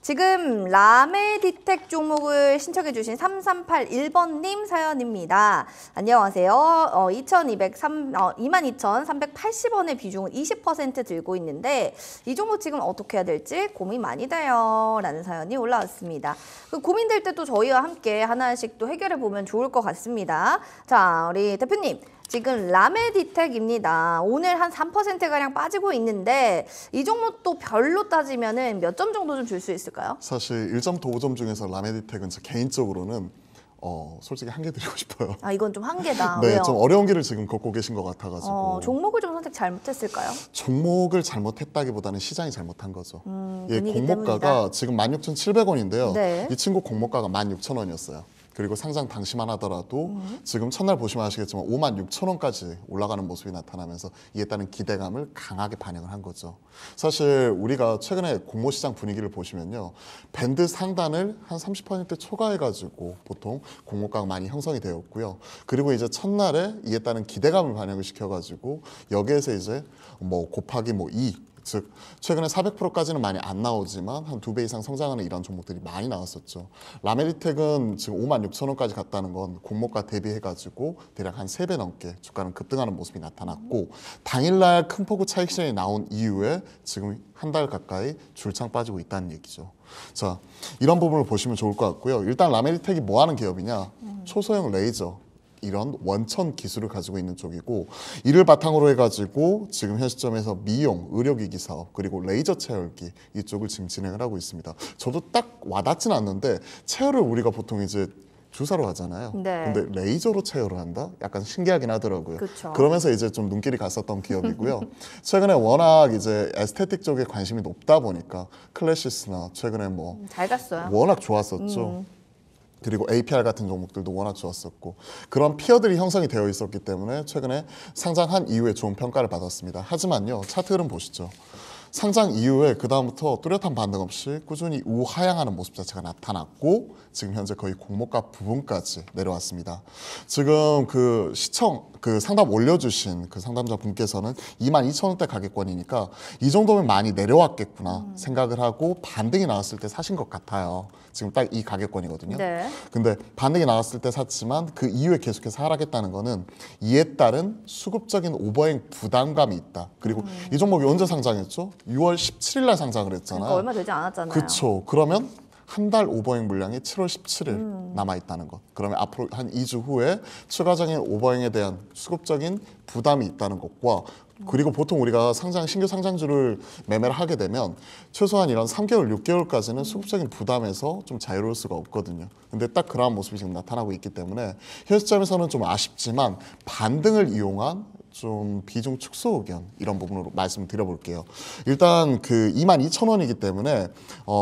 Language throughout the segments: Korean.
지금 라메디텍 종목을 신청해 주신 3381번님 사연입니다. 안녕하세요. 22,380원의 비중은 20% 들고 있는데 이 종목 지금 어떻게 해야 될지 고민 많이 돼요. 라는 사연이 올라왔습니다. 그 고민될 때 또 저희와 함께 하나씩 또 해결해 보면 좋을 것 같습니다. 자, 우리 대표님. 지금 라메디텍입니다. 오늘 한 3%가량 빠지고 있는데 이 종목도 별로 따지면 몇 점 정도 좀 줄 수 있을까요? 사실 1점 더 5점 중에서 라메디텍은 저 개인적으로는 솔직히 한 개 드리고 싶어요. 아, 이건 좀 한계다. 네, 왜요? 좀 어려운 길을 지금 걷고 계신 것 같아가지고. 종목을 좀 선택 잘못했을까요? 종목을 잘못했다기보다는 시장이 잘못한 거죠. 예, 분위기 공모가가 때문이다. 지금 16,700원인데요. 네. 이 친구 공모가가 16,000원이었어요. 그리고 상장 당시만 하더라도 지금 첫날 보시면 아시겠지만 56,000원까지 올라가는 모습이 나타나면서 이에 따른 기대감을 강하게 반영을 한 거죠. 사실 우리가 최근에 공모 시장 분위기를 보시면요. 밴드 상단을 한 30% 초과해가지고 보통 공모가가 많이 형성이 되었고요. 그리고 이제 첫날에 이에 따른 기대감을 반영을 시켜가지고 여기에서 이제 뭐 곱하기 뭐 2, 즉 최근에 400%까지는 많이 안 나오지만 한 2배 이상 성장하는 이런 종목들이 많이 나왔었죠. 라메디텍은 지금 56,000원까지 갔다는 건 공모가 대비해가지고 대략 한 3배 넘게 주가는 급등하는 모습이 나타났고 당일날 큰 폭의 차익 실현이 나온 이후에 지금 한 달 가까이 줄창 빠지고 있다는 얘기죠. 자, 이런 부분을 보시면 좋을 것 같고요. 일단 라메디텍이 뭐 하는 기업이냐? 초소형 레이저. 이런 원천 기술을 가지고 있는 쪽이고 이를 바탕으로 해가지고 지금 현 시점에서 미용, 의료기기 사업 그리고 레이저 체열기 이쪽을 지금 진행을 하고 있습니다. 저도 딱 와닿지는 않는데 체열을 우리가 보통 이제 주사로 하잖아요. 네. 근데 레이저로 체열을 한다? 약간 신기하긴 하더라고요. 그쵸. 그러면서 이제 좀 눈길이 갔었던 기업이고요. 최근에 워낙 이제 에스테틱 쪽에 관심이 높다 보니까 클래시스나 최근에 뭐 잘 갔어요. 워낙 좋았었죠. 그리고 APR 같은 종목들도 워낙 좋았었고 그런 피어들이 형성이 되어 있었기 때문에 최근에 상장한 이후에 좋은 평가를 받았습니다. 하지만요. 차트 흐름 보시죠. 상장 이후에 그 다음부터 뚜렷한 반등 없이 꾸준히 우하향하는 모습 자체가 나타났고 지금 현재 거의 공모가 부분까지 내려왔습니다. 지금 그 상담 올려주신 그 상담자 분께서는 22,000원대 가격권이니까 이 정도면 많이 내려왔겠구나 생각을 하고 반등이 나왔을 때 사신 것 같아요. 지금 딱 이 가격권이거든요. 네. 근데 반등이 나왔을 때 샀지만 그 이후에 계속해서 하락했다는 거는 이에 따른 수급적인 오버행 부담감이 있다. 그리고 이 종목이 언제 상장했죠? 6월 17일 날 상장을 했잖아요. 그러니까 얼마 되지 않았잖아요. 그렇죠. 그러면 한 달 오버행 물량이 7월 17일 남아있다는 것. 그러면 앞으로 한 2주 후에 추가적인 오버행에 대한 수급적인 부담이 있다는 것과 그리고 보통 우리가 신규 상장주를 매매를 하게 되면 최소한 이런 3개월, 6개월까지는 수급적인 부담에서 좀 자유로울 수가 없거든요. 근데 딱 그러한 모습이 지금 나타나고 있기 때문에 현 시점에서는 좀 아쉽지만 반등을 이용한 좀 비중 축소 의견 이런 부분으로 말씀을 드려볼게요. 일단 그 22,000원이기 때문에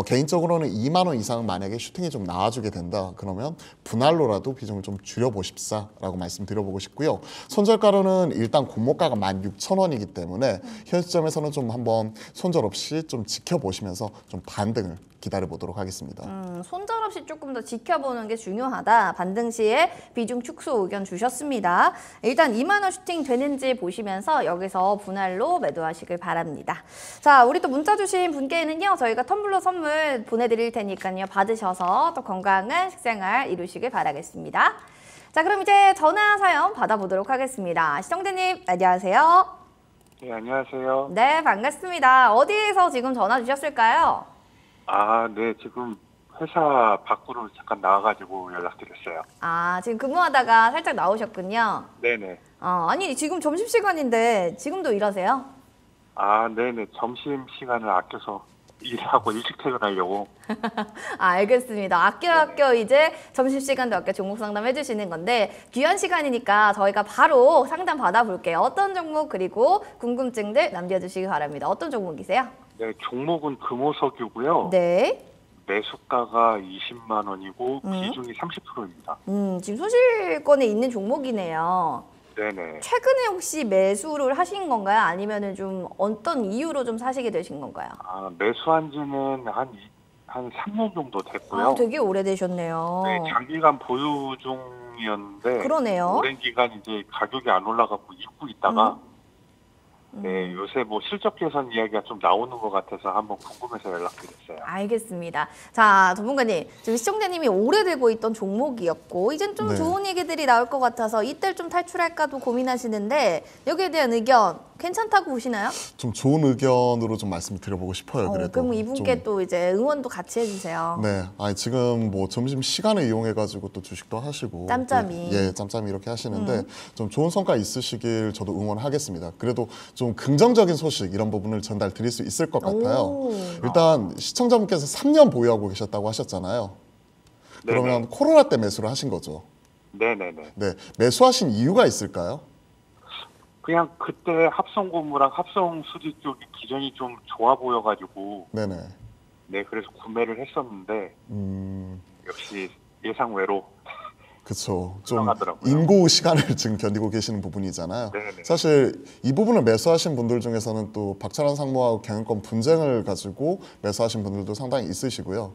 개인적으로는 2만 원 이상 만약에 슈팅이 좀 나와주게 된다 그러면 분할로라도 비중을 좀 줄여보십사라고 말씀드려보고 싶고요. 손절가로는 일단 공모가가 16,000원이기 때문에 현 시점에서는 좀 한번 손절 없이 좀 지켜보시면서 좀 반등을 기다려보도록 하겠습니다. 손절 없이 조금 더 지켜보는 게 중요하다. 반등 시에 비중 축소 의견 주셨습니다. 일단 2만 원 슈팅 되는지 보시면서 여기서 분할로 매도하시길 바랍니다. 자, 우리 또 문자 주신 분께는요. 저희가 텀블러 선물 보내드릴 테니까요. 받으셔서 또 건강한 식생활 이루시길 바라겠습니다. 자, 그럼 이제 전화 사연 받아보도록 하겠습니다. 시청자님, 안녕하세요. 네, 안녕하세요. 네, 반갑습니다. 어디에서 지금 전화 주셨을까요? 아, 네, 지금 회사 밖으로 잠깐 나와가지고 연락드렸어요. 아, 지금 근무하다가 살짝 나오셨군요. 네네. 아니, 지금 점심시간인데 지금도 일하세요? 아, 네네. 점심시간을 아껴서 일하고 일찍 퇴근하려고. 알겠습니다. 아껴 이제 점심시간도 아껴 종목 상담 해주시는 건데 귀한 시간이니까 저희가 바로 상담 받아볼게요. 어떤 종목 그리고 궁금증들 남겨주시기 바랍니다. 어떤 종목이세요? 네, 종목은 금호석유고요. 네. 매수가가 20만 원이고 비중이 30%입니다. 지금 손실권에 있는 종목이네요. 네네. 최근에 혹시 매수를 하신 건가요? 아니면은 좀 어떤 이유로 좀 사시게 되신 건가요? 아, 매수한 지는 한 3년 정도 됐고요. 되게 오래되셨네요. 네, 장기간 보유 중이었는데 그러네요. 오랜 기간 이제 가격이 안 올라가고 잊고 있다가 네, 요새 뭐 실적 개선 이야기가 좀 나오는 것 같아서 한번 궁금해서 연락드렸어요. 알겠습니다. 자, 전문가님, 지금 시청자님이 오래 들고 있던 종목이었고 이젠 좀 네. 좋은 얘기들이 나올 것 같아서 이때 좀 탈출할까도 고민하시는데 여기에 대한 의견 괜찮다고 보시나요? 좀 좋은 의견으로 좀 말씀을 드려보고 싶어요. 그래도 그럼 이분께 좀, 또 이제 응원도 같이 해주세요. 네, 아니 지금 뭐 점심 시간을 이용해가지고 또 주식도 하시고, 짬짬이. 또, 예, 짬짬이 이렇게 하시는데 좀 좋은 성과 있으시길 저도 응원하겠습니다. 그래도 좀 긍정적인 소식 이런 부분을 전달 드릴 수 있을 것 같아요. 오. 일단 시청자분께서 3년 보유하고 계셨다고 하셨잖아요. 그러면 네네. 코로나 때 매수를 하신 거죠. 네네네. 네, 매수하신 이유가 있을까요? 그냥 그때 합성고무랑 합성수지 쪽이 기전이 좀 좋아 보여가지고 네네. 네, 그래서 구매를 했었는데 역시 예상외로 그렇죠. 좀 올라가더라고요. 인고 시간을 지금 견디고 계시는 부분이잖아요. 네네. 사실 이 부분을 매수하신 분들 중에서는 또 박찬환 상무하고 경영권 분쟁을 가지고 매수하신 분들도 상당히 있으시고요.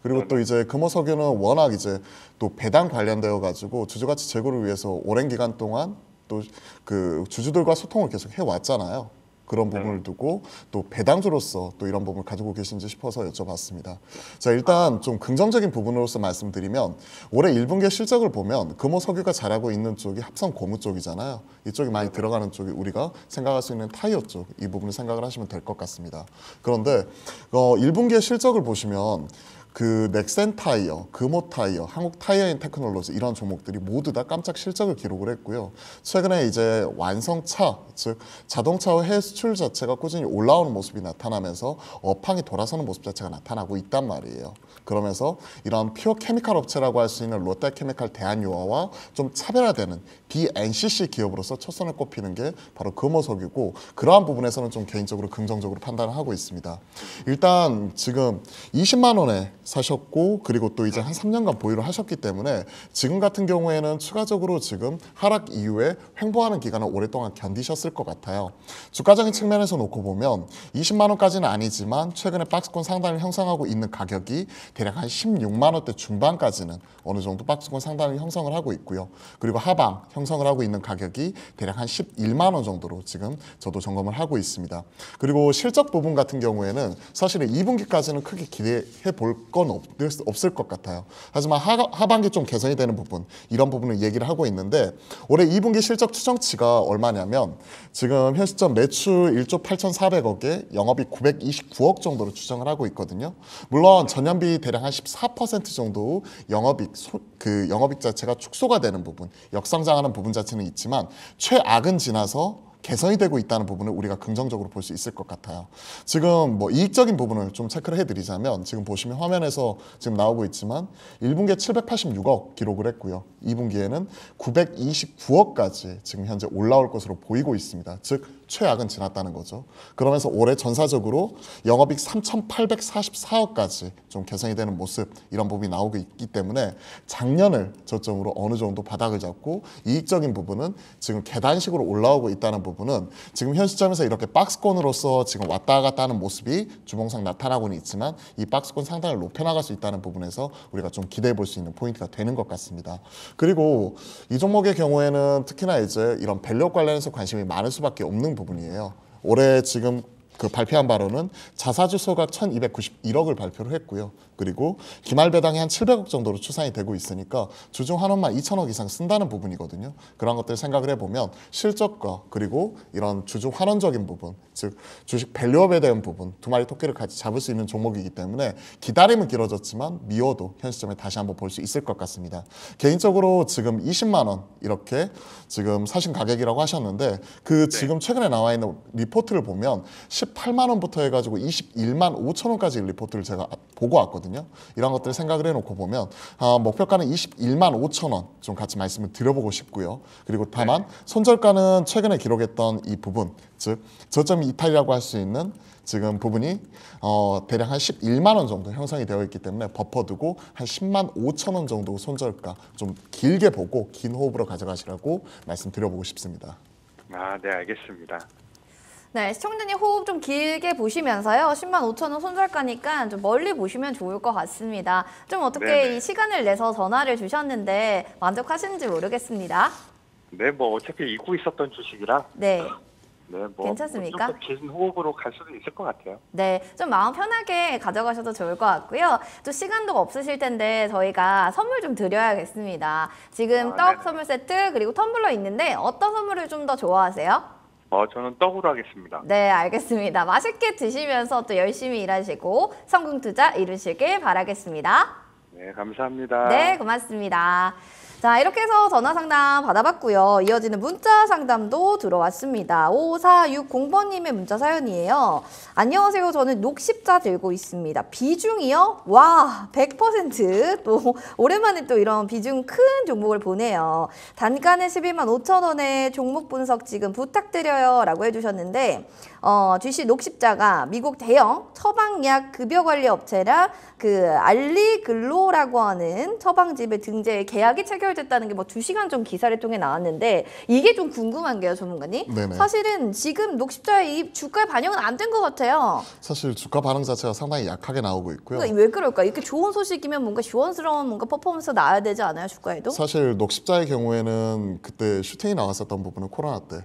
그리고 또 이제 금호석유는 워낙 이제 또 배당 관련되어 가지고 주주가치 제고를 위해서 오랜 기간 동안 또 그 주주들과 소통을 계속 해왔잖아요. 그런 부분을 두고 또 배당주로서 또 이런 부분을 가지고 계신지 싶어서 여쭤봤습니다. 자, 일단 좀 긍정적인 부분으로서 말씀드리면 올해 1분기 실적을 보면 금호석유가 잘하고 있는 쪽이 합성고무 쪽이잖아요. 이쪽이 많이 들어가는 쪽이 우리가 생각할 수 있는 타이어 쪽, 이 부분을 생각을 하시면 될 것 같습니다. 그런데 1분기의 실적을 보시면 그 넥센 타이어, 금호 타이어, 한국 타이어인 테크놀로지 이런 종목들이 모두 다 깜짝 실적을 기록을 했고요. 최근에 이제 완성차, 즉 자동차 해외 수출 자체가 꾸준히 올라오는 모습이 나타나면서 업황이 돌아서는 모습 자체가 나타나고 있단 말이에요. 그러면서 이런 퓨어 케미칼 업체라고 할 수 있는 롯데케미칼 대한유화와 좀 차별화되는 BNCC 기업으로서 첫선을 꼽히는 게 바로 금호석유고, 그러한 부분에서는 좀 개인적으로 긍정적으로 판단을 하고 있습니다. 일단 지금 20만 원에 사셨고 그리고 또 이제 한 3년간 보유를 하셨기 때문에 지금 같은 경우에는 추가적으로 지금 하락 이후에 횡보하는 기간을 오랫동안 견디셨을 것 같아요. 주가적인 측면에서 놓고 보면 20만 원까지는 아니지만 최근에 박스권 상단을 형성하고 있는 가격이 대략 한 16만 원대 중반까지는 어느 정도 박스권 상단을 형성을 하고 있고요. 그리고 하방 형성을 하고 있는 가격이 대략 한 11만 원 정도로 지금 저도 점검을 하고 있습니다. 그리고 실적 부분 같은 경우에는 사실은 2분기까지는 크게 기대해 볼 건 없을 것 같아요. 하지만 하반기 좀 개선이 되는 부분, 이런 부분을 얘기를 하고 있는데 올해 2분기 실적 추정치가 얼마냐면 지금 현 시점 매출 1조 8,400억에 영업이익 929억 정도로 추정을 하고 있거든요. 물론 전년비 대략 한 14% 정도 영업이익 자체가 축소가 되는 부분, 역성장하는 부분 자체는 있지만 최악은 지나서 개선이 되고 있다는 부분을 우리가 긍정적으로 볼 수 있을 것 같아요. 지금 뭐 이익적인 부분을 좀 체크를 해드리자면 지금 보시면 화면에서 지금 나오고 있지만 1분기에 786억 기록을 했고요. 2분기에는 929억까지 지금 현재 올라올 것으로 보이고 있습니다. 즉 최악은 지났다는 거죠. 그러면서 올해 전사적으로 영업이익 3,844억까지 좀 개선이 되는 모습, 이런 부분이 나오고 있기 때문에 작년을 저점으로 어느 정도 바닥을 잡고 이익적인 부분은 지금 계단식으로 올라오고 있다는 부분은 지금 현 시점에서 이렇게 박스권으로서 지금 왔다 갔다 하는 모습이 주봉상 나타나고는 있지만 이 박스권 상단을 높여나갈 수 있다는 부분에서 우리가 좀 기대해 볼 수 있는 포인트가 되는 것 같습니다. 그리고 이 종목의 경우에는 특히나 이제 이런 밸류업 관련해서 관심이 많을 수밖에 없는 부분이에요. 올해 지금 그 발표한 바로는 자사주 소각 1,291억을 발표를 했고요. 그리고 기말 배당이 한 700억 정도로 추산이 되고 있으니까 주중 한 원만 2천억 이상 쓴다는 부분이거든요. 그런 것들 생각을 해보면 실적과 그리고 이런 주중 환원적인 부분, 즉 주식 밸류업에 대한 부분, 두 마리 토끼를 같이 잡을 수 있는 종목이기 때문에 기다림은 길어졌지만 미워도 현 시점에 다시 한번 볼 수 있을 것 같습니다. 개인적으로 지금 20만 원 이렇게 지금 사신 가격이라고 하셨는데 그 지금 최근에 나와 있는 리포트를 보면 18만 원부터 해가지고 21만 5천 원까지 리포트를 제가 보고 왔거든요. 이런 것들 생각을 해놓고 보면 목표가는 21만 5천 원 좀 같이 말씀을 드려보고 싶고요. 그리고 다만 손절가는 최근에 기록했던 이 부분, 즉 저점 이탈이라고 할 수 있는 지금 부분이 대략 한 11만 원 정도 형성이 되어 있기 때문에 버퍼 두고 한 10만 5천 원 정도 손절가 좀 길게 보고 긴 호흡으로 가져가시라고 말씀드려보고 싶습니다. 아, 네, 알겠습니다. 네, 시청자님 호흡 좀 길게 보시면서요. 10만 5천 원 손절가니까 좀 멀리 보시면 좋을 것 같습니다. 좀 어떻게 네네. 이 시간을 내서 전화를 주셨는데 만족하시는지 모르겠습니다. 네, 뭐 어차피 잊고 있었던 주식이라 네. 네, 뭐 괜찮습니까? 좀 더 긴 호흡으로 갈 수도 있을 것 같아요. 네, 좀 마음 편하게 가져가셔도 좋을 것 같고요. 또 시간도 없으실 텐데 저희가 선물 좀 드려야겠습니다. 지금 떡 네네. 선물 세트 그리고 텀블러 있는데 어떤 선물을 좀 더 좋아하세요? 저는 떡으로 하겠습니다. 네, 알겠습니다. 맛있게 드시면서 또 열심히 일하시고 성공 투자 이루시길 바라겠습니다. 네, 감사합니다. 네, 고맙습니다. 자, 이렇게 해서 전화 상담 받아봤고요. 이어지는 문자 상담도 들어왔습니다. 5460번님의 문자 사연이에요. 안녕하세요. 저는 녹십자 들고 있습니다. 비중이요? 와, 100%. 또 오랜만에 또 이런 비중 큰 종목을 보네요. 단가는 12만 5천 원에 종목 분석 지금 부탁드려요. 라고 해주셨는데 GC 녹십자가 미국 대형 처방약 급여관리 업체라 그 알리글로라고 하는 처방집의 등재에 계약이 체결됐다는 게 뭐 2시간 전 기사를 통해 나왔는데 이게 좀 궁금한 게요, 전문가님. 네네. 사실은 지금 녹십자의 이 주가에 반영은 안 된 것 같아요. 사실 주가 반응 자체가 상당히 약하게 나오고 있고요. 그러니까 왜 그럴까? 이렇게 좋은 소식이면 뭔가 시원스러운 뭔가 퍼포먼스가 나와야 되지 않아요, 주가에도? 사실 녹십자의 경우에는 그때 슈팅이 나왔었던 부분은 코로나 때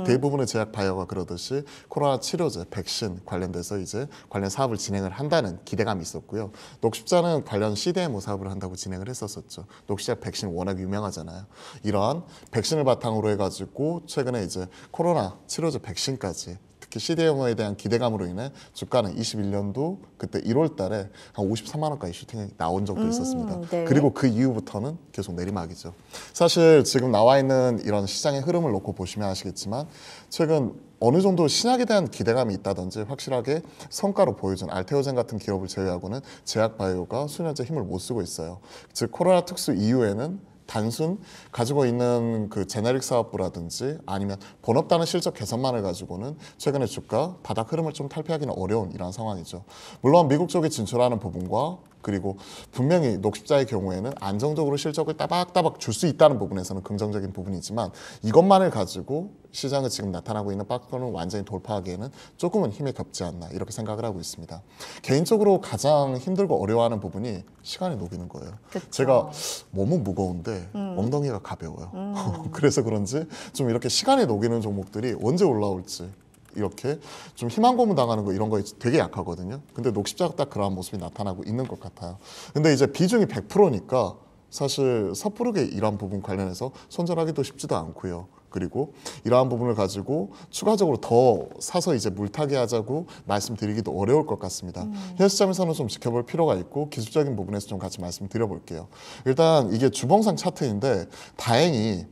대부분의 제약 바이오가 그러듯이 코로나 치료제, 백신 관련돼서 이제 관련 사업을 진행을 한다는 기대감이 있었고요. 녹십자는 관련 CDMO 사업을 한다고 진행을 했었었죠. 녹십자 백신 워낙 유명하잖아요. 이러한 백신을 바탕으로 해가지고 최근에 이제 코로나 치료제 백신까지 특히 CDMO에 대한 기대감으로 인해 주가는 21년도 그때 1월 달에 한 53만 원까지 슈팅이 나온 적도 있었습니다. 네. 그리고 그 이후부터는 계속 내리막이죠. 사실 지금 나와 있는 이런 시장의 흐름을 놓고 보시면 아시겠지만 최근 어느 정도 신약에 대한 기대감이 있다든지 확실하게 성과로 보여준 알테오젠 같은 기업을 제외하고는 제약바이오가 수년째 힘을 못 쓰고 있어요. 즉 코로나 특수 이후에는 단순 가지고 있는 그 제네릭 사업부라든지 아니면 본업단의 실적 개선만을 가지고는 최근에 주가 바닥 흐름을 좀 탈피하기는 어려운 이런 상황이죠. 물론 미국 쪽에 진출하는 부분과 그리고 분명히 녹십자의 경우에는 안정적으로 실적을 따박따박 줄 수 있다는 부분에서는 긍정적인 부분이지만 이것만을 가지고 시장에 지금 나타나고 있는 박스권을 완전히 돌파하기에는 조금은 힘이 겹지 않나 이렇게 생각을 하고 있습니다. 개인적으로 가장 힘들고 어려워하는 부분이 시간이 녹이는 거예요. 그쵸. 제가 몸은 무거운데 엉덩이가 가벼워요. 그래서 그런지 좀 이렇게 시간이 녹이는 종목들이 언제 올라올지 이렇게 좀 희망 고문 당하는 거 이런 거에 되게 약하거든요. 근데 녹십자가 딱 그러한 모습이 나타나고 있는 것 같아요. 근데 이제 비중이 100%니까 사실 섣부르게 이러한 부분 관련해서 손절하기도 쉽지도 않고요. 그리고 이러한 부분을 가지고 추가적으로 더 사서 이제 물타기 하자고 말씀드리기도 어려울 것 같습니다. 현 시점에서는 좀 지켜볼 필요가 있고 기술적인 부분에서 좀 같이 말씀드려볼게요. 일단 이게 주봉상 차트인데 다행히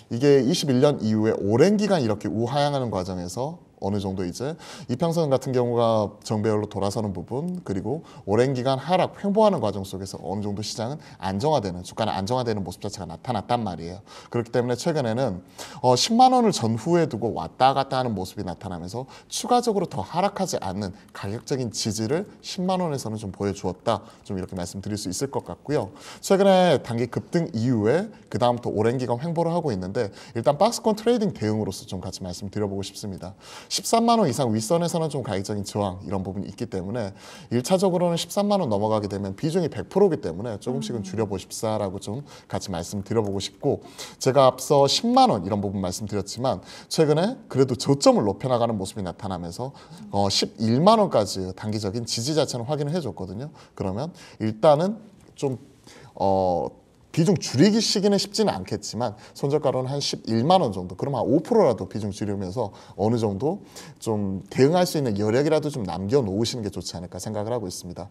이게 21년 이후에 오랜 기간 이렇게 우하향하는 과정에서 어느 정도 이제 이평선 같은 경우가 정배열로 돌아서는 부분 그리고 오랜 기간 하락 횡보하는 과정 속에서 어느 정도 시장은 안정화되는 주가는 안정화되는 모습 자체가 나타났단 말이에요. 그렇기 때문에 최근에는 10만 원을 전후에 두고 왔다 갔다 하는 모습이 나타나면서 추가적으로 더 하락하지 않는 가격적인 지지를 10만 원에서는 좀 보여주었다. 좀 이렇게 말씀드릴 수 있을 것 같고요. 최근에 단기 급등 이후에 그 다음부터 오랜 기간 횡보를 하고 있는데 일단 박스권 트레이딩 대응으로서 좀 같이 말씀드려보고 싶습니다. 13만 원 이상 윗선에서는 좀 가격적인 저항 이런 부분이 있기 때문에 1차적으로는 13만 원 넘어가게 되면 비중이 100%이기 때문에 조금씩은 줄여보십사라고 좀 같이 말씀드려보고 싶고 제가 앞서 10만 원 이런 부분 말씀드렸지만 최근에 그래도 저점을 높여나가는 모습이 나타나면서 11만 원까지 단기적인 지지 자체는 확인을 해줬거든요. 그러면 일단은 좀 비중 줄이기 시기는 쉽지는 않겠지만 손절가로는 한 11만 원 정도 그럼 한 5%라도 비중 줄이면서 어느 정도 좀 대응할 수 있는 여력이라도 좀 남겨놓으시는 게 좋지 않을까 생각을 하고 있습니다.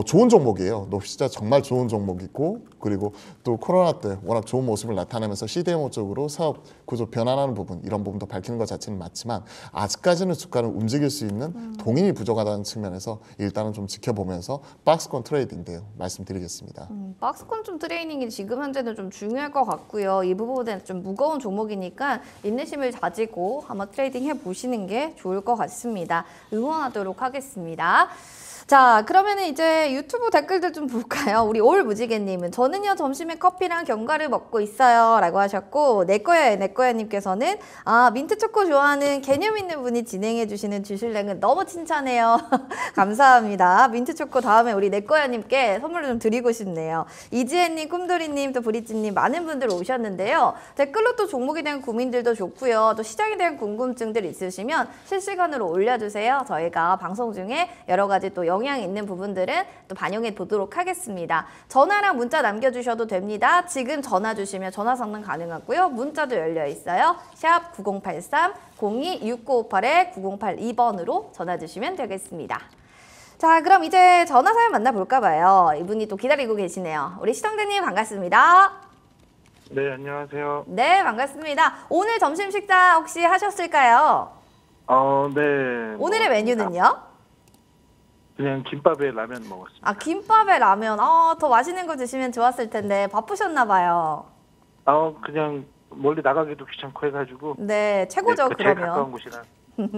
좋은 종목이에요. 녹십자 정말 좋은 종목이고 그리고 또 코로나 때 워낙 좋은 모습을 나타내면서 CDMO 쪽으로 사업 구조 변환하는 부분 이런 부분도 밝히는 것 자체는 맞지만 아직까지는 주가를 움직일 수 있는 동인이 부족하다는 측면에서 일단은 좀 지켜보면서 박스권 트레이딩 대응 말씀드리겠습니다. 박스권 좀 트레이닝이 지금 현재는 좀 중요할 것 같고요. 이 부분은 좀 무거운 종목이니까 인내심을 가지고 한번 트레이딩 해보시는 게 좋을 것 같습니다. 응원하도록 하겠습니다. 자, 그러면은 이제 유튜브 댓글들 좀 볼까요? 우리 올무지개님은 저는요 점심에 커피랑 견과류 먹고 있어요라고 하셨고, 내꺼야님께서는 민트초코 좋아하는 개념 있는 분이 진행해주시는 주실랭은 너무 칭찬해요. 감사합니다. 민트초코 다음에 우리 내꺼야님께 선물을 좀 드리고 싶네요. 이지혜님, 꿈돌이님, 또 브리찌님 많은 분들 오셨는데요. 댓글로 또 종목에 대한 고민들도 좋고요. 또 시장에 대한 궁금증들 있으시면 실시간으로 올려주세요. 저희가 방송 중에 여러 가지 또 영향 있는 부분들은 또 반영해 보도록 하겠습니다. 전화랑 문자 남겨주셔도 됩니다. 지금 전화 주시면 전화 상담 가능하고요. 문자도 열려 있어요. 샵 9083 026958-9082번으로 전화 주시면 되겠습니다. 자, 그럼 이제 전화 사연 만나볼까 봐요. 이분이 또 기다리고 계시네요. 우리 시청자님 반갑습니다. 네, 안녕하세요. 네, 반갑습니다. 오늘 점심 식사 혹시 하셨을까요? 네. 오늘의 메뉴는요? 그냥 김밥에 라면 먹었습니다. 김밥에 라면. 더 맛있는 거 드시면 좋았을 텐데 바쁘셨나 봐요. 그냥 멀리 나가기도 귀찮고 해가지고. 네, 최고죠. 네, 제일 그러면. 가까운 곳이라.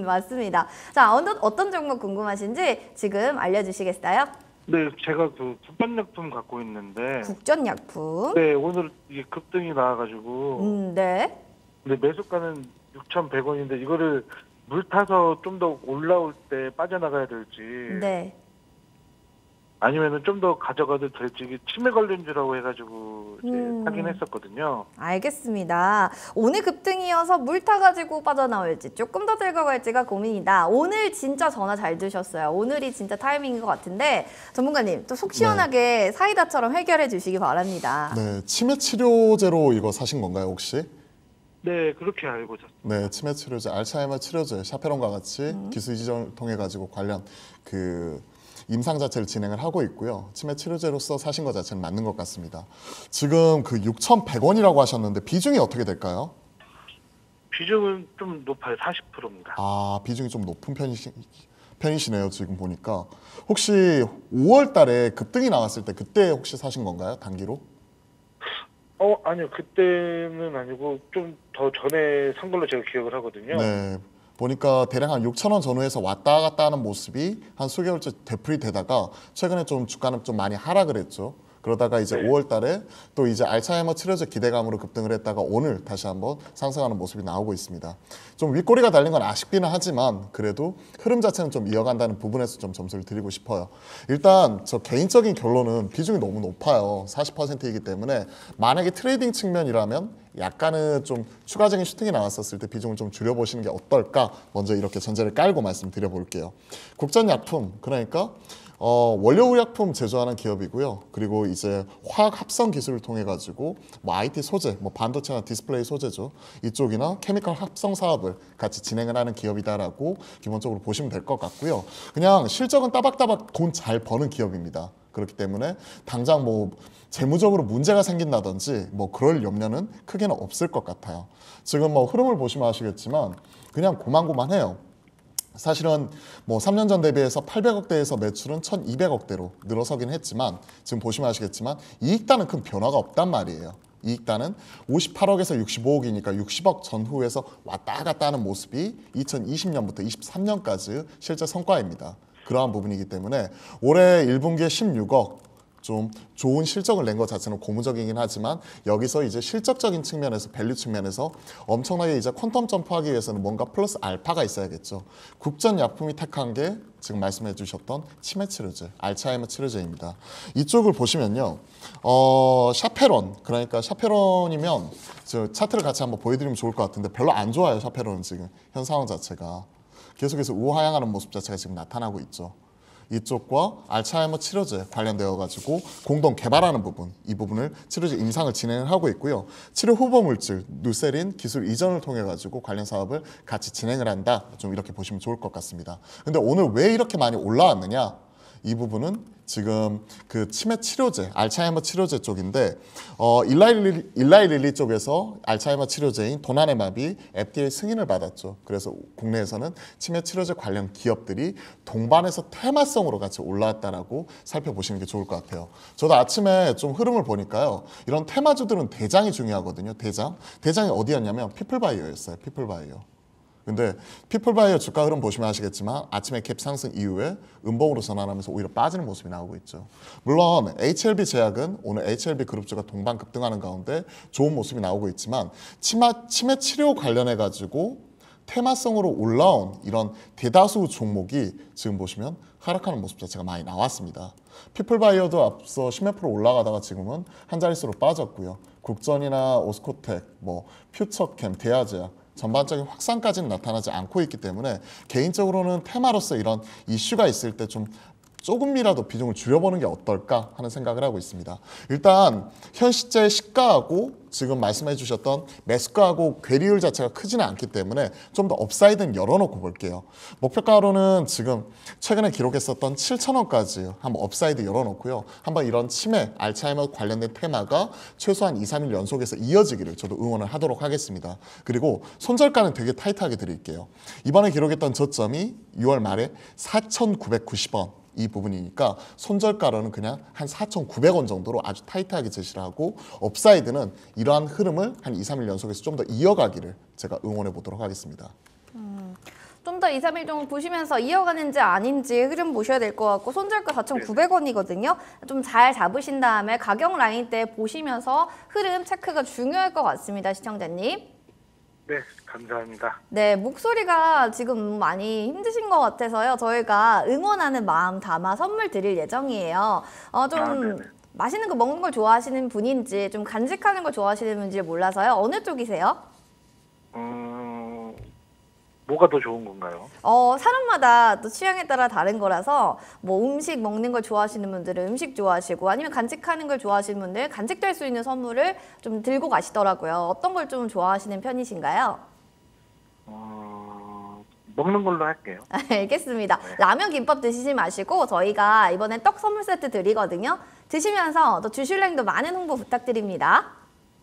맞습니다. 자, 어떤 종목 궁금하신지 지금 알려주시겠어요? 네, 제가 그 국전약품 갖고 있는데. 국전약품. 네, 오늘 이게 급등이 나와가지고. 네. 근데 매수가는 6,100원인데 이거를 물 타서 좀 더 올라올 때 빠져나가야 될지. 네. 아니면은 좀 더 가져가도 될지. 이게 치매 걸린 주라고 해가지고 이제 하긴 했었거든요. 알겠습니다. 오늘 급등이어서 물 타가지고 빠져나올지 조금 더 들고 갈지가 고민이다. 오늘 진짜 전화 잘 드셨어요. 오늘이 진짜 타이밍인 것 같은데 전문가님 또 속 시원하게 사이다처럼 해결해 주시기 바랍니다. 네, 치매 치료제로 이거 사신 건가요, 혹시? 네, 그렇게 알고 있었어요. 네, 치매 치료제, 알츠하이머 치료제, 샤페론과 같이 기술 이전을 통해 가지고 관련 그 임상 자체를 진행을 하고 있고요. 치매 치료제로서 사신 것 자체는 맞는 것 같습니다. 지금 그 6,100원이라고 하셨는데 비중이 어떻게 될까요? 비중은 좀 높아요. 40%입니다. 비중이 좀 높은 편이시네요. 지금 보니까. 혹시 5월 달에 급등이 나왔을 때 그때 혹시 사신 건가요? 단기로? 아니요. 그때는 아니고 좀 더 전에 산 걸로 제가 기억을 하거든요. 네. 보니까 대략 한 6,000원 전후에서 왔다 갔다 하는 모습이 한 수개월째 되풀이되다가 최근에 좀 주가는 좀 많이 하락을 했죠. 그러다가 이제 5월 달에 또 이제 알츠하이머 치료제 기대감으로 급등을 했다가 오늘 다시 한번 상승하는 모습이 나오고 있습니다. 좀 윗꼬리가 달린 건 아쉽기는 하지만 그래도 흐름 자체는 좀 이어간다는 부분에서 좀 점수를 드리고 싶어요. 일단 저 개인적인 결론은 비중이 너무 높아요. 40%이기 때문에 만약에 트레이딩 측면이라면 약간은 좀 추가적인 슈팅이 나왔었을 때 비중을 좀 줄여보시는 게 어떨까 먼저 이렇게 전제를 깔고 말씀드려 볼게요. 국전약품 그러니까 원료의약품 제조하는 기업이고요. 그리고 이제 화학 합성 기술을 통해 가지고 뭐 IT 소재, 뭐 반도체나 디스플레이 소재죠. 이쪽이나 케미컬 합성 사업을 같이 진행을 하는 기업이다라고 기본적으로 보시면 될 것 같고요. 그냥 실적은 따박따박 돈 잘 버는 기업입니다. 그렇기 때문에 당장 뭐 재무적으로 문제가 생긴다든지 뭐 그럴 염려는 크게는 없을 것 같아요. 지금 뭐 흐름을 보시면 아시겠지만 그냥 고만고만해요. 사실은 뭐 3년 전 대비해서 800억대에서 매출은 1200억대로 늘어서긴 했지만 지금 보시면 아시겠지만 이익단은 큰 변화가 없단 말이에요. 이익단은 58억에서 65억이니까 60억 전후에서 왔다 갔다 하는 모습이 2020년부터 23년까지 실제 성과입니다. 그러한 부분이기 때문에 올해 1분기에 16억 좀 좋은 실적을 낸 것 자체는 고무적이긴 하지만 여기서 이제 실적적인 측면에서 밸류 측면에서 엄청나게 이제 퀀텀 점프하기 위해서는 뭔가 플러스 알파가 있어야겠죠. 국전약품이 택한 게 지금 말씀해 주셨던 치매 치료제, 알츠하이머 치료제입니다. 이쪽을 보시면요. 샤페론, 그러니까 샤페론이면 저 차트를 같이 한번 보여드리면 좋을 것 같은데 별로 안 좋아요. 샤페론은 지금 현 상황 자체가. 계속해서 우하향하는 모습 자체가 지금 나타나고 있죠. 이쪽과 알츠하이머 치료제 관련되어 가지고 공동 개발하는 부분, 이 부분을 치료제 임상을 진행을 하고 있고요. 치료 후보 물질 누세린 기술 이전을 통해 가지고 관련 사업을 같이 진행을 한다. 좀 이렇게 보시면 좋을 것 같습니다. 근데 오늘 왜 이렇게 많이 올라왔느냐? 이 부분은 지금 그 치매 치료제, 알츠하이머 치료제 쪽인데 일라이 릴리 쪽에서 알츠하이머 치료제인 도나네마비 FDA 승인을 받았죠. 그래서 국내에서는 치매 치료제 관련 기업들이 동반해서 테마성으로 같이 올라왔다라고 살펴보시는 게 좋을 것 같아요. 저도 아침에 좀 흐름을 보니까요. 이런 테마주들은 대장이 중요하거든요. 대장이 어디였냐면 피플바이오였어요. 피플바이오. 근데 피플바이오 주가 흐름 보시면 아시겠지만 아침에 갭 상승 이후에 음봉으로 전환하면서 오히려 빠지는 모습이 나오고 있죠. 물론 HLB 제약은 오늘 HLB 그룹주가 동반 급등하는 가운데 좋은 모습이 나오고 있지만 치매 치료 관련해 가지고 테마성으로 올라온 이런 대다수 종목이 지금 보시면 하락하는 모습 자체가 많이 나왔습니다. 피플바이오도 앞서 10몇 프로 올라가다가 지금은 한 자릿수로 빠졌고요. 국전이나 오스코텍, 퓨처캠, 대아제약 전반적인 확산까지는 나타나지 않고 있기 때문에 개인적으로는 테마로서 이런 이슈가 있을 때 조금이라도 비중을 줄여보는 게 어떨까 하는 생각을 하고 있습니다. 일단 현 시제 시가하고 지금 말씀해 주셨던 매수가하고 괴리율 자체가 크지는 않기 때문에 좀 더 업사이드는 열어놓고 볼게요. 목표가로는 지금 최근에 기록했었던 7,000원까지 한번 업사이드 열어놓고요. 한번 이런 치매, 알츠하이머 관련된 테마가 최소한 2, 3일 연속해서 이어지기를 저도 응원을 하도록 하겠습니다. 그리고 손절가는 되게 타이트하게 드릴게요. 이번에 기록했던 저점이 6월 말에 4,990원. 이 부분이니까 손절가로는 그냥 한 4,900원 정도로 아주 타이트하게 제시를 하고 업사이드는 이러한 흐름을 한 2, 3일 연속해서 좀 더 이어가기를 제가 응원해 보도록 하겠습니다. 좀 더 2, 3일 정도 보시면서 이어가는지 아닌지 흐름 보셔야 될 것 같고 손절가 4,900원이거든요. 좀 잘 잡으신 다음에 가격 라인대 보시면서 흐름 체크가 중요할 것 같습니다. 시청자님. 네, 감사합니다. 네, 목소리가 지금 많이 힘드신 것 같아서요. 저희가 응원하는 마음 담아 선물 드릴 예정이에요. 좀 맛있는 거 먹는 걸 좋아하시는 분인지 좀 간직하는 걸 좋아하시는 분인지 몰라서요. 어느 쪽이세요? 뭐가 더 좋은 건가요? 사람마다 또 취향에 따라 다른 거라서 음식 먹는 걸 좋아하시는 분들은 음식 좋아하시고 아니면 간직하는 걸 좋아하시는 분들 간직될 수 있는 선물을 좀 들고 가시더라고요. 어떤 걸 좀 좋아하시는 편이신가요? 먹는 걸로 할게요. 알겠습니다. 라면 김밥 드시지 마시고 저희가 이번엔 떡 선물 세트 드리거든요. 드시면서 또 주슐랭도 많은 홍보 부탁드립니다.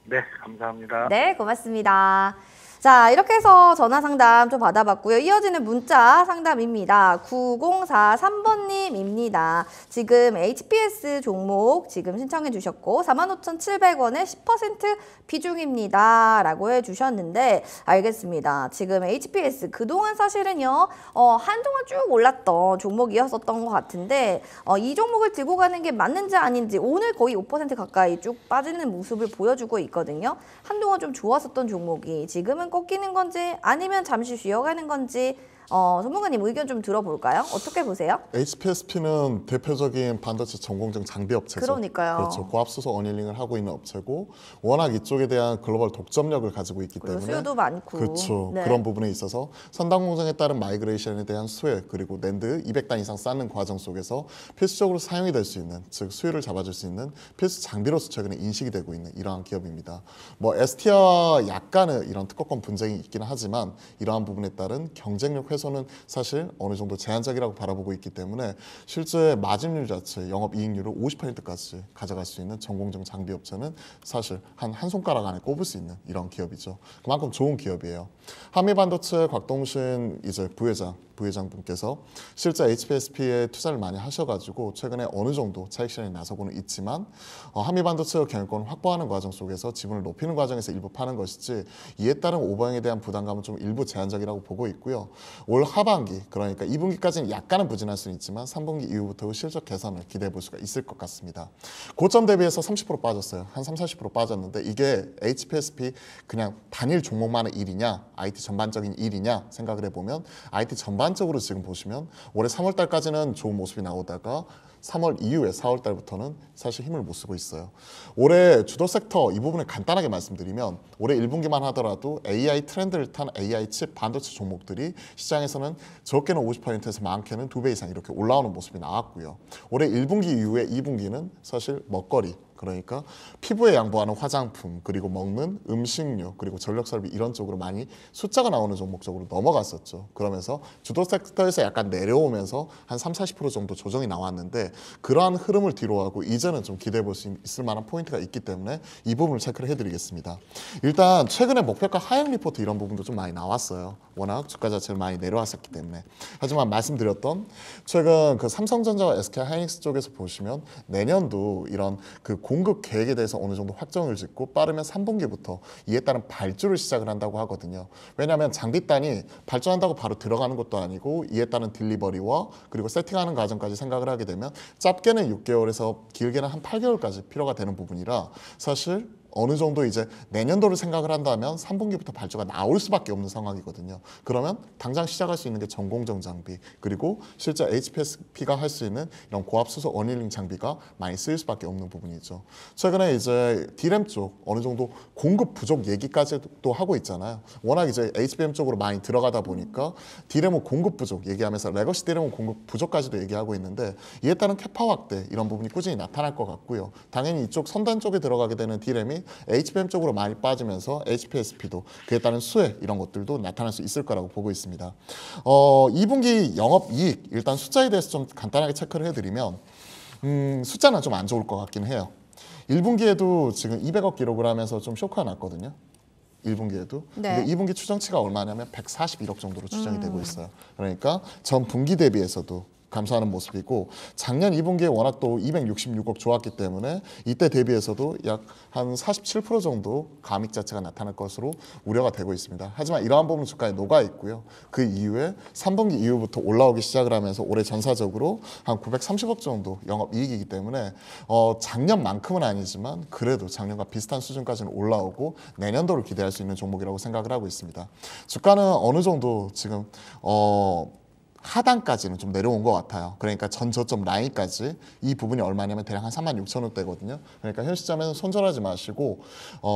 네, 감사합니다. 네, 고맙습니다. 자, 이렇게 해서 전화 상담 좀 받아봤고요. 이어지는 문자 상담입니다. 9043번님입니다. 지금 HPS 종목 지금 신청해 주셨고 45,700원에 10% 비중입니다. 라고 해주셨는데 알겠습니다. 지금 HPS 그동안 사실은요. 한동안 쭉 올랐던 종목이었었던 것 같은데 이 종목을 들고 가는 게 맞는지 아닌지 오늘 거의 5% 가까이 쭉 빠지는 모습을 보여주고 있거든요. 한동안 좀 좋았었던 종목이 지금은 꺾이는 건지 아니면 잠시 쉬어가는 건지 전문가님 의견 좀 들어볼까요? 어떻게 보세요? HPSP는 대표적인 반도체 전공정 장비 업체죠. 그러니까요. 그렇죠. 고압수소 어닐링을 하고 있는 업체고 워낙 이쪽에 대한 글로벌 독점력을 가지고 있기 때문에 수요도 많고 그렇죠. 네. 그런 부분에 있어서 선단 공정에 따른 마이그레이션에 대한 수혜 그리고 낸드 200단 이상 쌓는 과정 속에서 필수적으로 사용이 될 수 있는 즉 수요를 잡아줄 수 있는 필수 장비로서 최근에 인식이 되고 있는 이러한 기업입니다. ST와 약간의 이런 특허권 분쟁이 있기는 하지만 이러한 부분에 따른 경쟁력 훼손은 사실 어느 정도 제한적이라고 바라보고 있기 때문에 실제 마진율 자체, 영업이익률을 50%까지 가져갈 수 있는 전공정 장비 업체는 사실 한 손가락 안에 꼽을 수 있는 이런 기업이죠. 그만큼 좋은 기업이에요. 한미반도체 곽동신 부회장분께서 실제 HPSP에 투자를 많이 하셔가지고 최근에 어느 정도 차익 실현에 나서고는 있지만 한미반도체 경영권을 확보하는 과정 속에서 지분을 높이는 과정에서 일부 파는 것이지 이에 따른 오버행에 대한 부담감은 좀 일부 제한적이라고 보고 있고요. 올 하반기 그러니까 2분기까지는 약간은 부진할 수는 있지만 3분기 이후부터 실적 개선을 기대해 볼 수가 있을 것 같습니다. 고점 대비해서 30% 빠졌어요. 한 30-40% 빠졌는데 이게 HPSP 그냥 단일 종목만의 일이냐 IT 전반적인 일이냐 생각을 해보면 IT 전반적으로 지금 보시면 올해 3월 달까지는 좋은 모습이 나오다가 3월 이후에 4월 달부터는 사실 힘을 못 쓰고 있어요. 올해 주도 섹터 이 부분을 간단하게 말씀드리면 올해 1분기만 하더라도 AI 트렌드를 탄 AI 칩 반도체 종목들이 시장에서는 적게는 50%에서 많게는 2배 이상 이렇게 올라오는 모습이 나왔고요. 올해 1분기 이후에 2분기는 사실 먹거리 그러니까 피부에 양보하는 화장품 그리고 먹는 음식료 그리고 전력설비 이런 쪽으로 많이 숫자가 나오는 종목 쪽으로 넘어갔었죠. 그러면서 주도 섹터에서 약간 내려오면서 한 30-40% 정도 조정이 나왔는데 그러한 흐름을 뒤로하고 이제는 좀 기대해 볼 수 있을 만한 포인트가 있기 때문에 이 부분을 체크를 해드리겠습니다. 일단 최근에 목표가 하향 리포트 이런 부분도 좀 많이 나왔어요. 워낙 주가 자체를 많이 내려왔었기 때문에. 하지만 말씀드렸던 최근 그 삼성전자와 SK 하이닉스 쪽에서 보시면 내년도 이런 그 공급 계획에 대해서 어느 정도 확정을 짓고 빠르면 3분기부터 이에 따른 발주를 시작을 한다고 하거든요. 왜냐하면 장비단이 발주한다고 바로 들어가는 것도 아니고 이에 따른 딜리버리와 그리고 세팅하는 과정까지 생각을 하게 되면 짧게는 6개월에서 길게는 한 8개월까지 필요가 되는 부분이라 사실 어느 정도 이제 내년도를 생각을 한다면 3분기부터 발주가 나올 수밖에 없는 상황이거든요. 그러면 당장 시작할 수 있는 게 전공정 장비 그리고 실제 HPSP가 할 수 있는 이런 고압수소 어닐링 장비가 많이 쓰일 수밖에 없는 부분이죠. 최근에 이제 D램 쪽 어느 정도 공급 부족 얘기까지도 하고 있잖아요. 워낙 이제 HBM 쪽으로 많이 들어가다 보니까 D램은 공급 부족 얘기하면서 레거시 D램은 공급 부족까지도 얘기하고 있는데 이에 따른 캐파 확대 이런 부분이 꾸준히 나타날 것 같고요. 당연히 이쪽 선단 쪽에 들어가게 되는 D램이 HBM 쪽으로 많이 빠지면서 HPSP도 그에 따른 수혜 이런 것들도 나타날 수 있을 거라고 보고 있습니다. 2분기 영업이익 일단 숫자에 대해서 좀 간단하게 체크를 해드리면 숫자는 좀 안 좋을 것 같긴 해요. 1분기에도 지금 200억 기록을 하면서 좀 쇼크가 났거든요. 1분기에도. 네. 근데 2분기 추정치가 얼마냐면 141억 정도로 추정이 되고 있어요. 그러니까 전 분기 대비해서도 감소하는 모습이고 작년 2분기에 워낙 또 266억 좋았기 때문에 이때 대비해서도 약 한 47% 정도 감익 자체가 나타날 것으로 우려가 되고 있습니다. 하지만 이러한 부분 주가에 녹아 있고요. 그 이후에 3분기 이후부터 올라오기 시작을 하면서 올해 전사적으로 한 930억 정도 영업이익이기 때문에 작년만큼은 아니지만 그래도 작년과 비슷한 수준까지는 올라오고 내년도를 기대할 수 있는 종목이라고 생각을 하고 있습니다. 주가는 어느 정도 지금 하단까지는 좀 내려온 것 같아요. 그러니까 전 저점 라인까지 이 부분이 얼마냐면 대략 한 36,000원대거든요. 그러니까 현 시점에는 손절하지 마시고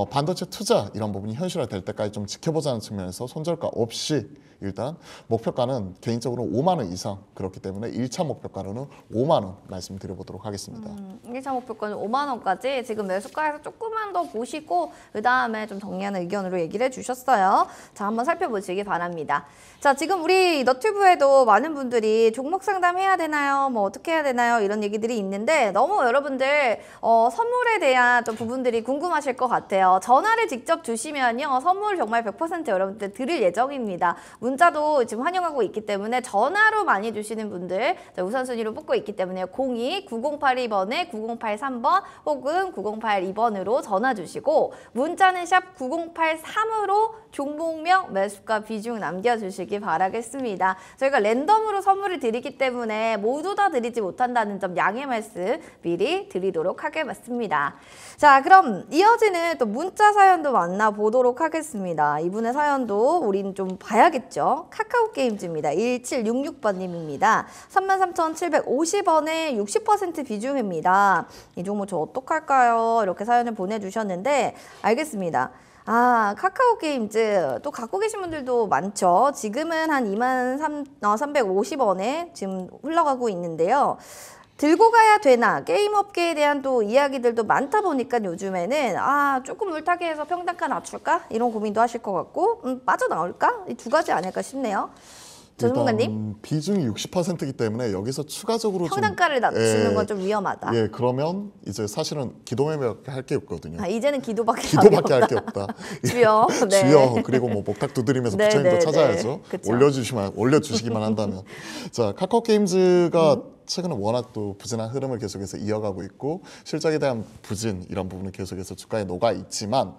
반도체 투자 이런 부분이 현실화될 때까지 좀 지켜보자는 측면에서 손절가 없이 일단 목표가는 개인적으로 5만 원 이상 그렇기 때문에 1차 목표가로는 5만 원 말씀드려보도록 하겠습니다. 1차 목표가는 5만 원까지 지금 매수가에서 조금만 더 보시고 그 다음에 좀 정리하는 의견으로 얘기를 해주셨어요. 자, 한번 살펴보시기 바랍니다. 자, 지금 우리 너튜브에도 많은 분들이 종목 상담해야 되나요? 뭐 어떻게 해야 되나요? 이런 얘기들이 있는데 너무 여러분들 선물에 대한 좀 부분들이 궁금하실 것 같아요. 전화를 직접 주시면요. 선물 정말 100% 여러분들 드릴 예정입니다. 문자도 지금 환영하고 있기 때문에 전화로 많이 주시는 분들 우선순위로 뽑고 있기 때문에 02-9082번에 9083번 혹은 9082번으로 전화 주시고 문자는 샵 9083으로 종목명, 매수가, 비중 남겨주시기 바라겠습니다. 저희가 랜덤으로 선물을 드리기 때문에 모두 다 드리지 못한다는 점 양해 말씀 미리 드리도록 하겠습니다. 자, 그럼 이어지는 또 문자 사연도 만나보도록 하겠습니다. 이분의 사연도 우린 좀 봐야겠죠. 카카오게임즈입니다. 1766번님입니다. 33,750원에 60% 비중입니다. 이 종목 저 어떡할까요? 이렇게 사연을 보내주셨는데 알겠습니다. 아, 카카오게임즈 또 갖고 계신 분들도 많죠. 지금은 한 23,350원에 지금 흘러가고 있는데요. 들고 가야 되나 게임 업계에 대한 또 이야기들도 많다 보니까 요즘에는 조금 물타기 해서 평단가 낮출까 이런 고민도 하실 것 같고 빠져나올까 이 두 가지 아닐까 싶네요. 전문가님 비중이 60%이기 때문에 여기서 추가적으로 평단가를 낮추는 건 좀 위험하다. 예, 그러면 이제 사실은 기도매매밖에 할 게 없거든요. 이제는 기도밖에 할 게 없다. 주여, 네. 주여 그리고 뭐 목탁 두드리면서 네, 부처님도 네, 찾아야죠. 네. 올려주시기만 한다면. 자, 카카오게임즈가 최근에 워낙 또 부진한 흐름을 계속해서 이어가고 있고 실적에 대한 부진 이런 부분은 계속해서 주가에 녹아 있지만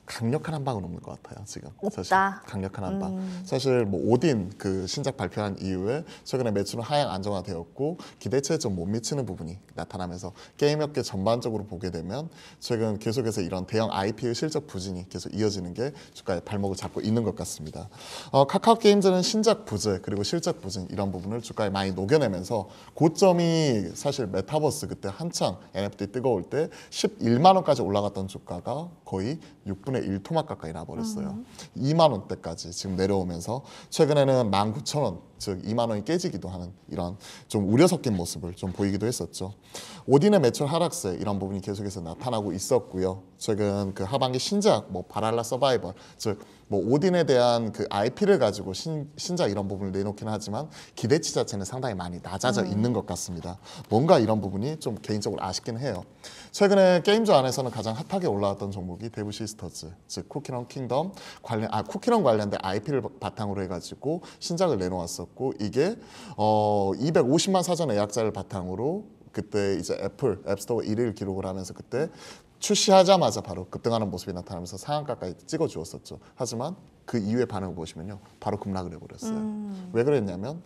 강력한 한 방은 없는 것 같아요. 지금 없다. 사실 강력한 한 방. 사실 뭐 오딘 그 신작 발표한 이후에 최근에 매출은 하향 안정화되었고 기대치에 좀 못 미치는 부분이 나타나면서 게임업계 전반적으로 보게 되면 최근 계속해서 이런 대형 IP의 실적 부진이 계속 이어지는 게 주가의 발목을 잡고 있는 것 같습니다. 카카오게임즈는 신작 부재 그리고 실적 부진 이런 부분을 주가에 많이 녹여내면서 고점이 사실 메타버스 그때 한창 NFT 뜨거울 때 11만 원까지 올라갔던 주가가 거의 6분의 1 토막 가까이 나버렸어요. 2만 원대까지 지금 내려오면서 최근에는 19,000원 즉 2만 원이 깨지기도 하는 이런 좀 우려 섞인 모습을 좀 보이기도 했었죠. 오딘의 매출 하락세 이런 부분이 계속해서 나타나고 있었고요. 최근 그 하반기 신작 뭐 바랄라 서바이벌 즉 뭐 오딘에 대한 그 IP를 가지고 신작 이런 부분을 내놓긴 하지만 기대치 자체는 상당히 많이 낮아져 있는 것 같습니다. 뭔가 이런 부분이 좀 개인적으로 아쉽긴 해요. 최근에 게임즈 안에서는 가장 핫하게 올라왔던 종목이 데브 시스터즈 즉 쿠키런 킹덤 쿠키런 관련된 IP를 바탕으로 해가지고 신작을 내놓았었고 이게 250만 사전 예약자를 바탕으로 그때 이제 애플 앱스토어 1위를 기록을 하면서 그때 출시하자마자 바로 급등하는 모습이 나타나면서 상한가까지 찍어주었었죠. 하지만 그 이후의 반응을 보시면요, 바로 급락을 해버렸어요. 왜 그랬냐면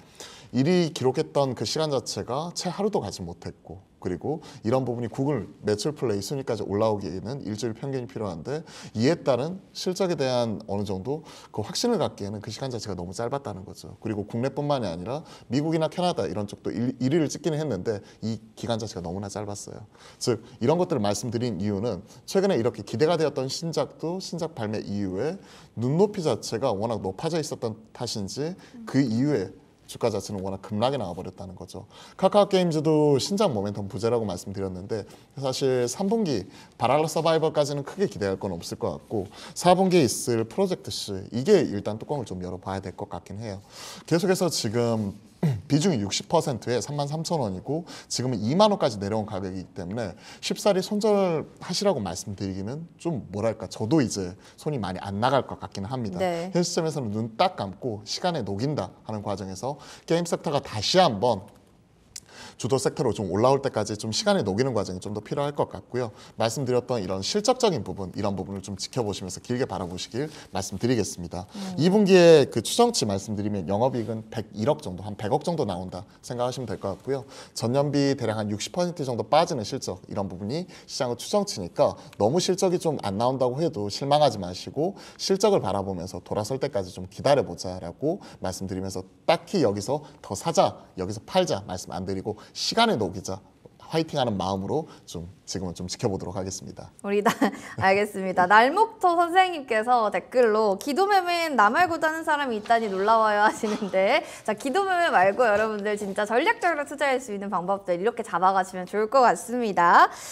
1위 기록했던 그 시간 자체가 채 하루도 가지 못했고, 그리고 이런 부분이 구글 매출 플레이 순위까지 올라오기에는 일주일 평균이 필요한데, 이에 따른 실적에 대한 어느 정도 그 확신을 갖기에는 그 시간 자체가 너무 짧았다는 거죠. 그리고 국내뿐만이 아니라 미국이나 캐나다 이런 쪽도 1위를 찍기는 했는데 이 기간 자체가 너무나 짧았어요. 즉 이런 것들을 말씀드린 이유는 최근에 이렇게 기대가 되었던 신작도 신작 발매 이후에 눈높이 자체가 워낙 높아져 있었던 탓인지 그 이후에 주가 자체는 워낙 급락이 나와버렸다는 거죠. 카카오게임즈도 신작 모멘텀 부재라고 말씀드렸는데 사실 3분기 바랄라 서바이벌까지는 크게 기대할 건 없을 것 같고 4분기에 있을 프로젝트 C 이게 일단 뚜껑을 좀 열어봐야 될 것 같긴 해요. 계속해서 지금 비중이 60%에 33,000원이고 지금은 2만 원까지 내려온 가격이기 때문에 쉽사리 손절하시라고 말씀드리기는 좀 뭐랄까, 저도 이제 손이 많이 안 나갈 것 같기는 합니다. 네. 현 시점에서는 눈 딱 감고 시간에 녹인다 하는 과정에서 게임 섹터가 다시 한번 주도 섹터로 좀 올라올 때까지 좀 시간을 녹이는 과정이 좀 더 필요할 것 같고요. 말씀드렸던 이런 실적적인 부분, 이런 부분을 좀 지켜보시면서 길게 바라보시길 말씀드리겠습니다. 2분기에 그 추정치 말씀드리면 영업이익은 101억 정도, 한 100억 정도 나온다 생각하시면 될 것 같고요. 전년비 대략 한 60% 정도 빠지는 실적, 이런 부분이 시장의 추정치니까 너무 실적이 좀 안 나온다고 해도 실망하지 마시고 실적을 바라보면서 돌아설 때까지 좀 기다려보자라고 말씀드리면서 딱히 여기서 더 사자, 여기서 팔자 말씀 안 드리고 시간에 녹이자, 화이팅하는 마음으로 좀 지금은 좀 지켜보도록 하겠습니다. 우리 알겠습니다. 날목토 선생님께서 댓글로 기도매매엔 나 말고도 하는 사람이 있다니 놀라워요 하시는데, 자, 기도매매 말고 여러분들 진짜 전략적으로 투자할 수 있는 방법들 이렇게 잡아가시면 좋을 것 같습니다.